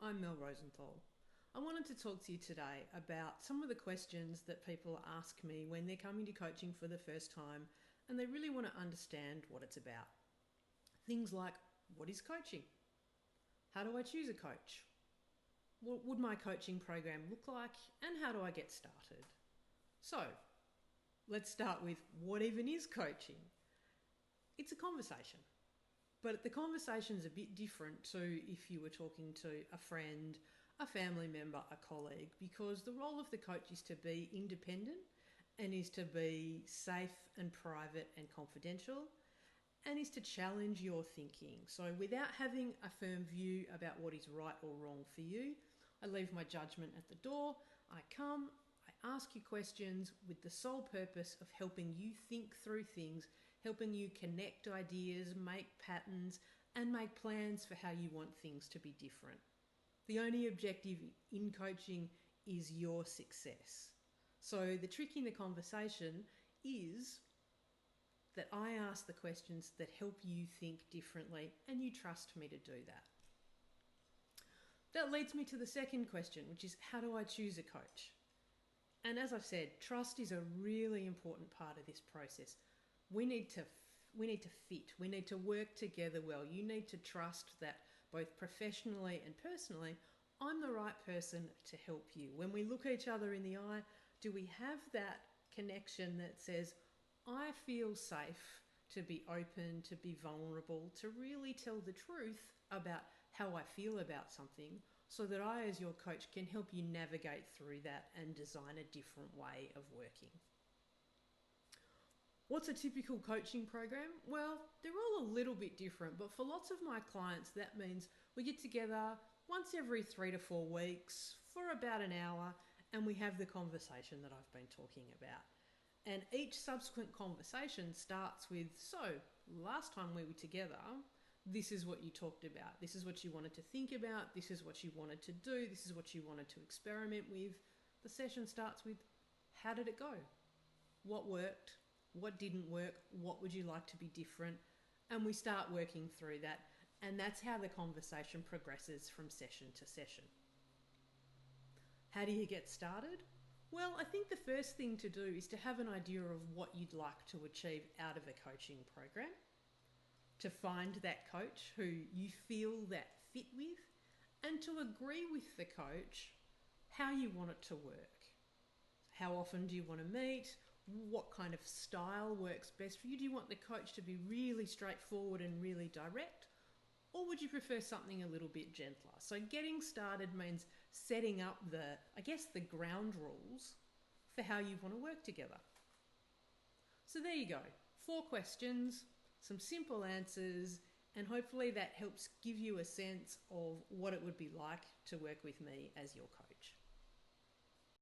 I'm Mel Rosenthal. I wanted to talk to you today about some of the questions that people ask me when they're coming to coaching for the first time and they really want to understand what it's about. Things like, what is coaching? How do I choose a coach? What would my coaching program look like, and how do I get started? So, let's start with what even is coaching? It's a conversation. But the conversation's a bit different to if you were talking to a friend, a family member, a colleague, because the role of the coach is to be independent and is to be safe and private and confidential and is to challenge your thinking. So without having a firm view about what is right or wrong for you, I leave my judgment at the door. I come, I ask you questions with the sole purpose of helping you think through things, helping you connect ideas, make patterns, and make plans for how you want things to be different. The only objective in coaching is your success. So the trick in the conversation is that I ask the questions that help you think differently, and you trust me to do that. That leads me to the second question, which is, how do I choose a coach? And as I've said, trust is a really important part of this process. We need to fit. We need to work together well. You need to trust that both professionally and personally, I'm the right person to help you. When we look each other in the eye, do we have that connection that says, I feel safe to be open, to be vulnerable, to really tell the truth about how I feel about something, so that I, as your coach, can help you navigate through that and design a different way of working. What's a typical coaching program? Well, they're all a little bit different, but for lots of my clients, that means we get together once every 3 to 4 weeks for about an hour, and we have the conversation that I've been talking about. And each subsequent conversation starts with, so last time we were together, this is what you talked about. This is what you wanted to think about. This is what you wanted to do. This is what you wanted to experiment with. The session starts with, how did it go? What worked? What didn't work? What would you like to be different? And we start working through that. And that's how the conversation progresses from session to session. How do you get started? Well, I think the first thing to do is to have an idea of what you'd like to achieve out of a coaching program, to find that coach who you feel that fit with, and to agree with the coach how you want it to work. How often do you want to meet? What kind of style works best for you? Do you want the coach to be really straightforward and really direct? Or would you prefer something a little bit gentler? So getting started means setting up the ground rules for how you want to work together. So there you go. 4 questions, some simple answers, and hopefully that helps give you a sense of what it would be like to work with me as your coach.